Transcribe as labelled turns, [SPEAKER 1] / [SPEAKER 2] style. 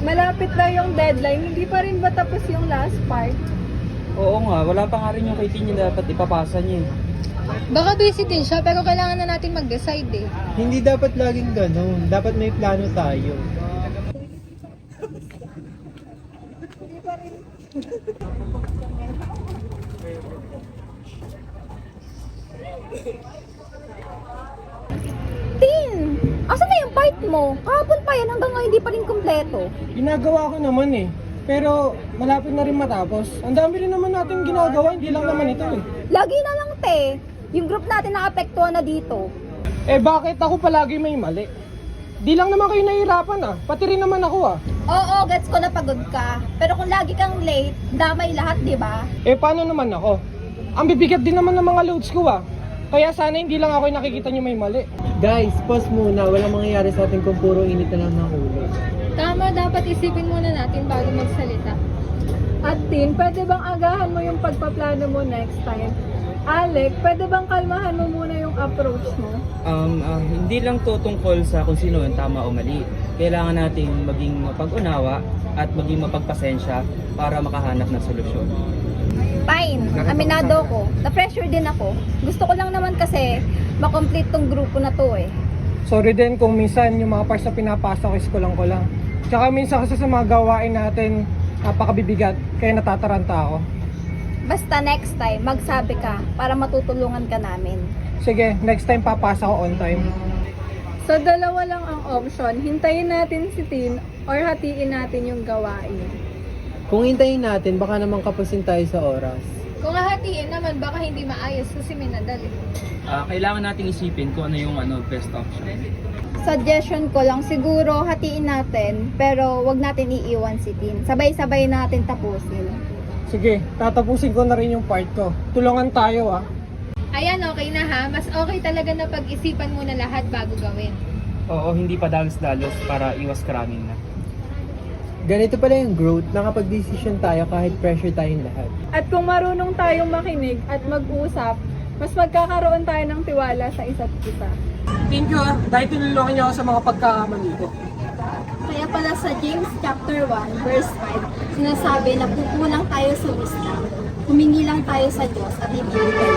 [SPEAKER 1] Malapit lang yung deadline, hindi pa rin ba tapos yung last part?
[SPEAKER 2] Oo nga, wala pa nga rin yung kay Tin yung dapat ipapasa niya eh.
[SPEAKER 3] Baka busy din siya pero kailangan na natin mag-decide eh.
[SPEAKER 4] Hindi dapat laging ganun. Dapat may plano tayo.
[SPEAKER 5] Tin! Asa na yung part mo? Kahapon pa yan hanggang ngayon hindi pa rin kumpleto.
[SPEAKER 4] Ginagawa ko naman eh. Pero malapit na rin matapos. Ang dami rin naman natin ginagawa, hindi lang naman ito eh.
[SPEAKER 5] Lagi na lang te. Yung group natin naapektuhan na dito.
[SPEAKER 4] Eh bakit ako palagi may mali? Di lang naman kayo nahihirapan ah. Pati rin naman ako ah.
[SPEAKER 5] Oo, gets ko na pagod ka. Pero kung lagi kang late, damay lahat, di ba?
[SPEAKER 4] Eh paano naman ako? Ang bibigat din naman ng mga loads ko ah. Kaya sana hindi lang ako yung nakikita nyo may mali. Guys, pause muna. Walang mangyayari sa atin kung puro init na lang ng ulo.
[SPEAKER 3] Tama, dapat isipin muna natin bago magsalita.
[SPEAKER 1] At Tin, pwede bang agahan mo yung pagpaplano mo next time? Alec, pwede bang kalmahan mo muna yung approach mo?
[SPEAKER 2] Hindi lang to tungkol sa kung sino yung tama o mali. Kailangan nating maging mapag-unawa at maging mapagpasensya para makahanap ng solusyon.
[SPEAKER 5] Fine, aminado ko. Na-pressure din ako. Gusto ko lang naman kasi makomplete tong grupo na to eh.
[SPEAKER 4] Sorry din kung minsan yung mga parts na pinapasa ko is kulang-kulang. Tsaka minsan kasi sa mga gawain natin, napakabibigat, kaya natataranta ako.
[SPEAKER 5] Basta next time, magsabi ka para matutulungan ka namin.
[SPEAKER 4] Sige, next time papasa ko on time.
[SPEAKER 1] So dalawa lang ang option, hintayin natin si Tin or hatiin natin yung gawain.
[SPEAKER 4] Kung hintayin natin, baka naman kapusin tayo sa oras.
[SPEAKER 3] Kung hahatiin naman, baka hindi maayos kasi minadali.
[SPEAKER 2] Kailangan nating isipin kung ano yung best option.
[SPEAKER 5] Suggestion ko lang, siguro hatiin natin, pero wag natin iiwan si Tin. Sabay-sabay natin tapusin.
[SPEAKER 4] Sige, tatapusin ko na rin yung part ko. Tulungan tayo ah.
[SPEAKER 3] Ayan, okay na ha. Mas okay talaga na pag-isipan mo na lahat bago gawin.
[SPEAKER 2] Oo, hindi pa dalos-dalos para iwas cramming na.
[SPEAKER 4] Ganito pala yung growth, nakapag-decision tayo kahit pressure tayong lahat.
[SPEAKER 1] At kung marunong tayong makinig at mag-usap, mas magkakaroon tayo ng tiwala sa isa't isa.
[SPEAKER 4] Thank you ah, dahil tinulungan niyo ako sa mga pagkakamali ko.
[SPEAKER 5] Kaya pala sa James chapter 1, verse 5, sinasabi na kukulang tayo sa wisdom. Humingi lang tayo sa Diyos at ibibigay.